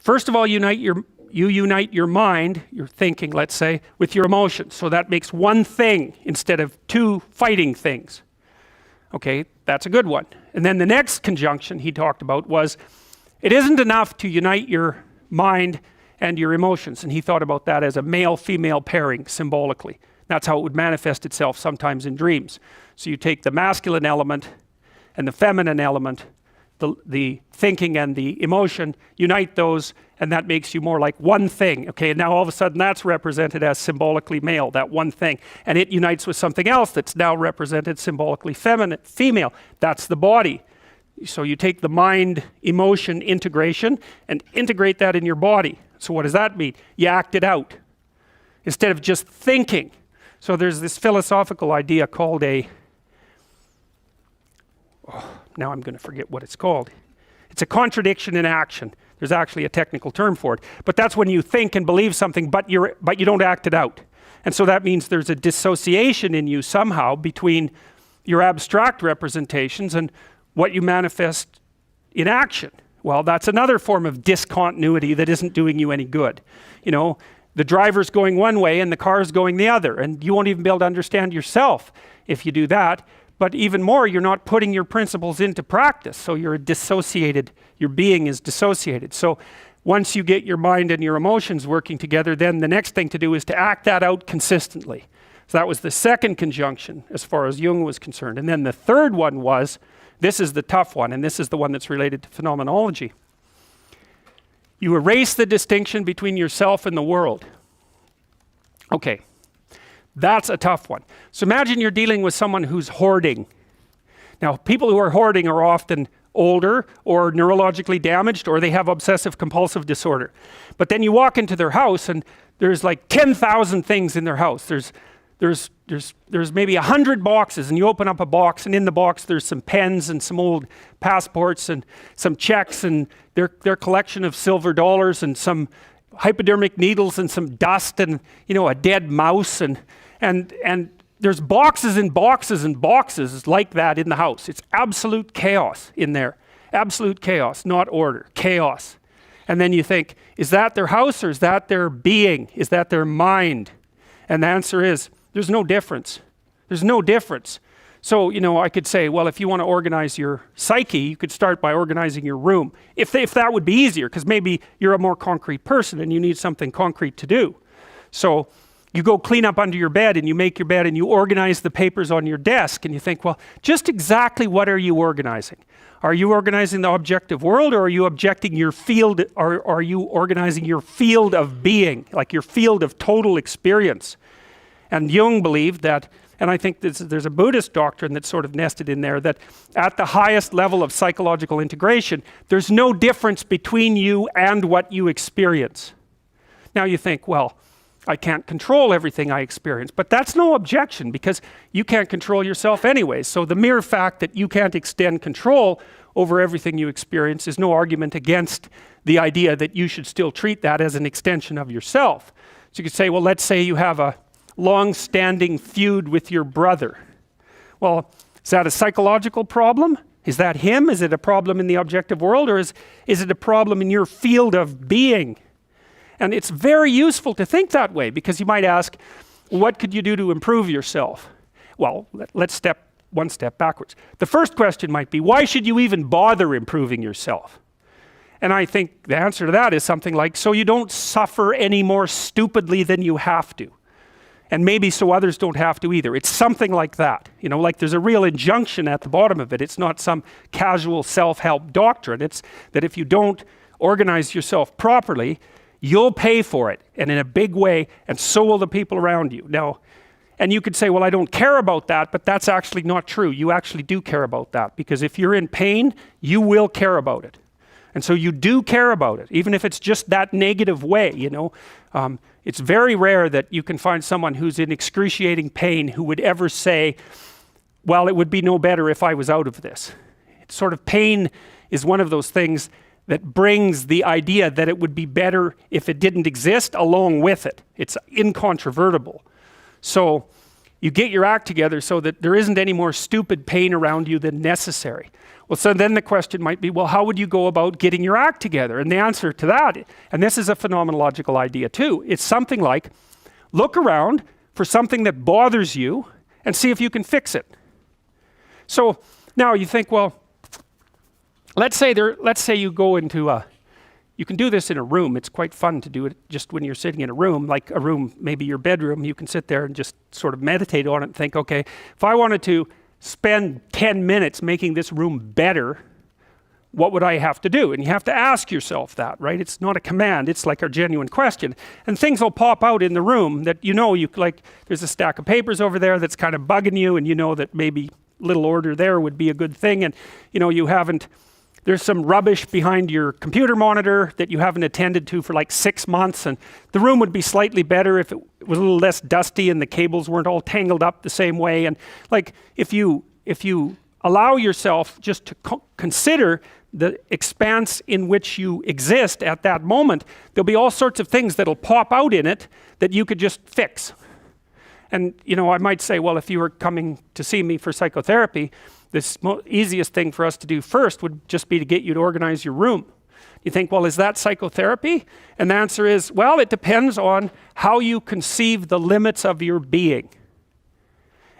First of all, you unite your mind, your thinking, let's say, with your emotions. So that makes one thing instead of two fighting things. Okay, that's a good one. And then the next conjunction he talked about was, it isn't enough to unite your mind and your emotions. And he thought about that as a male-female pairing symbolically. That's how it would manifest itself sometimes in dreams. So you take the masculine element and the feminine element, the thinking and the emotion, unite those, and that makes you more like one thing. Okay, and now all of a sudden that's represented as symbolically male, that one thing. And it unites with something else that's now represented symbolically female. That's the body. So you take the mind, emotion integration and integrate that in your body. So what does that mean? You act it out instead of just thinking. So there's this philosophical idea called now I'm going to forget what it's called. It's a contradiction in action. There's actually a technical term for it. But that's when you think and believe something, but you don't act it out. And so that means there's a dissociation in you somehow between your abstract representations and what you manifest in action. Well, that's another form of discontinuity that isn't doing you any good. You know, the driver's going one way and the car's going the other, and you won't even be able to understand yourself if you do that. But even more, you're not putting your principles into practice. So you're dissociated, your being is dissociated. So once you get your mind and your emotions working together, then the next thing to do is to act that out consistently. So that was the second conjunction as far as Jung was concerned. And then the third one was, this is the tough one, and this is the one that's related to phenomenology. You erase the distinction between yourself and the world. Okay. That's a tough one. So imagine you're dealing with someone who's hoarding. Now, people who are hoarding are often older or neurologically damaged, or they have obsessive compulsive disorder. But then you walk into their house and there's like 10,000 things in their house. There's maybe 100 boxes, and you open up a box, and in the box there's some pens and some old passports and some checks and their collection of silver dollars and some hypodermic needles and some dust and, you know, a dead mouse and there's boxes and boxes and boxes like that in the house. It's absolute chaos in there. Absolute chaos, not order, chaos. And then you think, is that their house or is that their being? Is that their mind? And the answer is, there's no difference. There's no difference. So, you know, I could say, well, if you want to organize your psyche, you could start by organizing your room. If that would be easier, because maybe you're a more concrete person and you need something concrete to do. So you go clean up under your bed and you make your bed and you organize the papers on your desk and you think, well, just exactly what are you organizing? Are you organizing the objective world, or are you objecting your field, or are you organizing your field of being, like your field of total experience? And Jung believed that, and I think there's a Buddhist doctrine that's sort of nested in there, that at the highest level of psychological integration, there's no difference between you and what you experience. Now you think, well, I can't control everything I experience, but that's no objection, because you can't control yourself anyway. So the mere fact that you can't extend control over everything you experience is no argument against the idea that you should still treat that as an extension of yourself. So you could say, well, let's say you have a long-standing feud with your brother. Well, is that a psychological problem? Is that him? Is it a problem in the objective world, or is it a problem in your field of being? And it's very useful to think that way, because you might ask, what could you do to improve yourself? Well, let's step one step backwards. The first question might be, why should you even bother improving yourself? And I think the answer to that is something like, so you don't suffer any more stupidly than you have to. And maybe so others don't have to either. It's something like that. You know, like there's a real injunction at the bottom of it. It's not some casual self-help doctrine. It's that if you don't organize yourself properly, you'll pay for it, and in a big way, and so will the people around you. Now, and you could say, well, I don't care about that, but that's actually not true. You actually do care about that, because if you're in pain, you will care about it. And so you do care about it, even if it's just that negative way, you know. It's very rare that you can find someone who's in excruciating pain who would ever say, well, it would be no better if I was out of this. It's sort of, pain is one of those things that brings the idea that it would be better if it didn't exist along with it. It's incontrovertible. So you get your act together so that there isn't any more stupid pain around you than necessary. Well, so then the question might be, well, how would you go about getting your act together? And the answer to that, and this is a phenomenological idea too, it's something like, look around for something that bothers you and see if you can fix it. So now you think, well, let's say you go into you can do this in a room. It's quite fun to do it just when you're sitting in a room, like a room, maybe your bedroom. You can sit there and just sort of meditate on it and think, okay, if I wanted to spend 10 minutes making this room better, what would I have to do? And you have to ask yourself that, right? It's not a command, it's like a genuine question. And things will pop out in the room that you like, there's a stack of papers over there that's kind of bugging you, and you know that maybe little order there would be a good thing, and there's some rubbish behind your computer monitor that you haven't attended to for like 6 months, and the room would be slightly better if it was a little less dusty and the cables weren't all tangled up the same way. And like, if you allow yourself just to consider the expanse in which you exist at that moment, there'll be all sorts of things that'll pop out in it that you could just fix. And I might say, well, if you were coming to see me for psychotherapy, the easiest thing for us to do first would just be to get you to organize your room. You think, well, is that psychotherapy? And the answer is, well, it depends on how you conceive the limits of your being.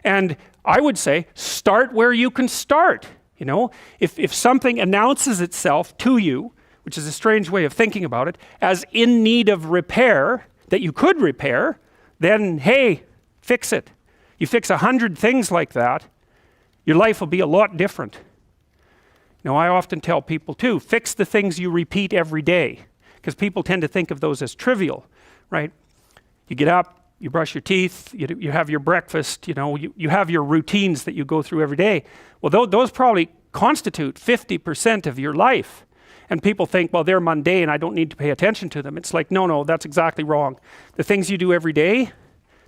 And I would say, start where you can start. If something announces itself to you, which is a strange way of thinking about it, as in need of repair, that you could repair, then hey, fix it. You fix 100 things like that, your life will be a lot different. I often tell people too, fix the things you repeat every day, because people tend to think of those as trivial, right? You get up, you brush your teeth, you have your breakfast, you have your routines that you go through every day. Well, those probably constitute 50% of your life. And people think, well, they're mundane, I don't need to pay attention to them. It's like, no, that's exactly wrong. The things you do every day,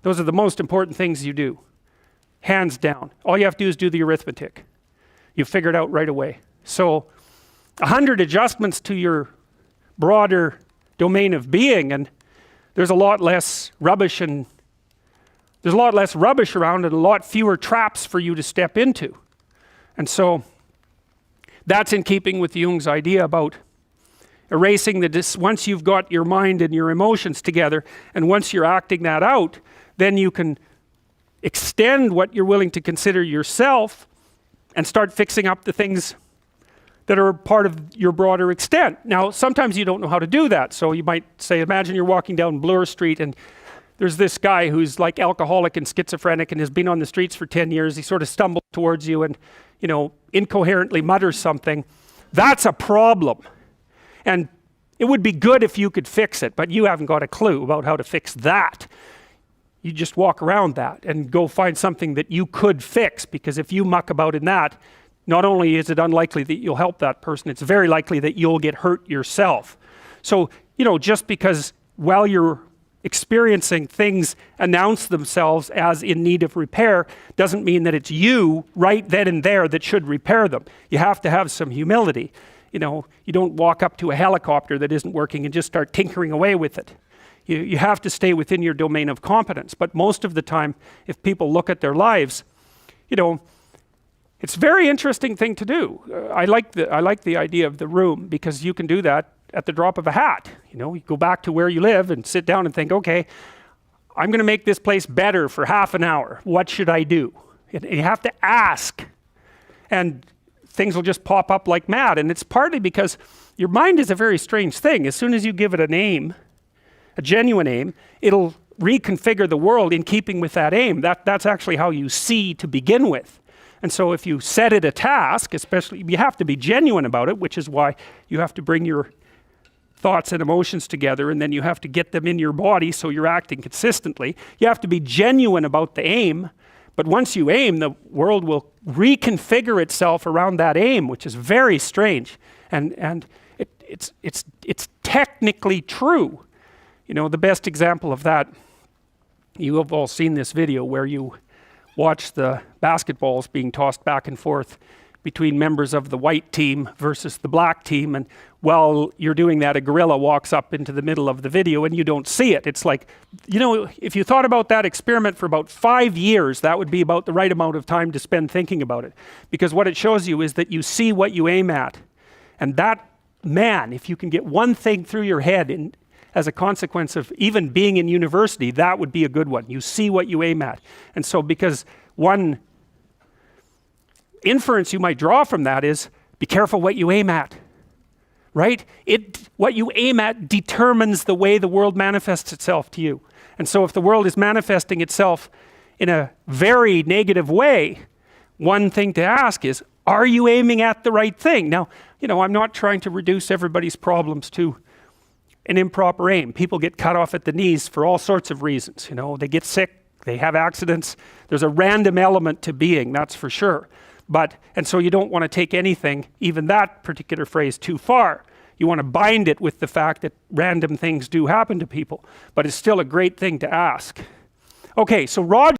those are the most important things you do. Hands down. All you have to do is do the arithmetic. You figure it out right away. So 100 adjustments to your broader domain of being, and there's a lot less rubbish around and a lot fewer traps for you to step into. And so that's in keeping with Jung's idea about erasing once you've got your mind and your emotions together, and once you're acting that out, then you can extend what you're willing to consider yourself and start fixing up the things that are part of your broader extent. Now, sometimes you don't know how to do that. So you might say, imagine you're walking down Bloor Street and there's this guy who's like alcoholic and schizophrenic and has been on the streets for 10 years. He sort of stumbles towards you and, incoherently mutters something. That's a problem. And it would be good if you could fix it, but you haven't got a clue about how to fix that. You just walk around that and go find something that you could fix, because if you muck about in that, not only is it unlikely that you'll help that person, it's very likely that you'll get hurt yourself. So, just because while you're experiencing things announce themselves as in need of repair doesn't mean that it's you right then and there that should repair them. You have to have some humility. You don't walk up to a helicopter that isn't working and just start tinkering away with it. You have to stay within your domain of competence. But most of the time, if people look at their lives, it's a very interesting thing to do. I like the idea of the room, because you can do that at the drop of a hat. You go back to where you live and sit down and think, okay, I'm going to make this place better for half an hour. What should I do? And you have to ask. And things will just pop up like mad. And it's partly because your mind is a very strange thing. As soon as you give it a name, a genuine aim, it'll reconfigure the world in keeping with that aim. That's actually how you see to begin with. And so if you set it a task, especially, you have to be genuine about it, which is why you have to bring your thoughts and emotions together, and then you have to get them in your body so you're acting consistently. You have to be genuine about the aim, but once you aim, the world will reconfigure itself around that aim, which is very strange. And it's technically true. The best example of that, you have all seen this video where you watch the basketballs being tossed back and forth between members of the white team versus the black team, and while you're doing that, a gorilla walks up into the middle of the video and you don't see it. It's like, you know, if you thought about that experiment for about 5 years, that would be about the right amount of time to spend thinking about it. Because what it shows you is that you see what you aim at. And that, man, if you can get one thing through your head as a consequence of even being in university, that would be a good one. You see what you aim at. And so because one inference you might draw from that is, be careful what you aim at. Right? What you aim at determines the way the world manifests itself to you. And so if the world is manifesting itself in a very negative way, one thing to ask is, are you aiming at the right thing? Now, you know, I'm not trying to reduce everybody's problems to an improper aim. People get cut off at the knees for all sorts of reasons. You know, they get sick, they have accidents. There's a random element to being, that's for sure. And so you don't want to take anything, even that particular phrase, too far. You want to bind it with the fact that random things do happen to people, but it's still a great thing to ask. Okay, so Roger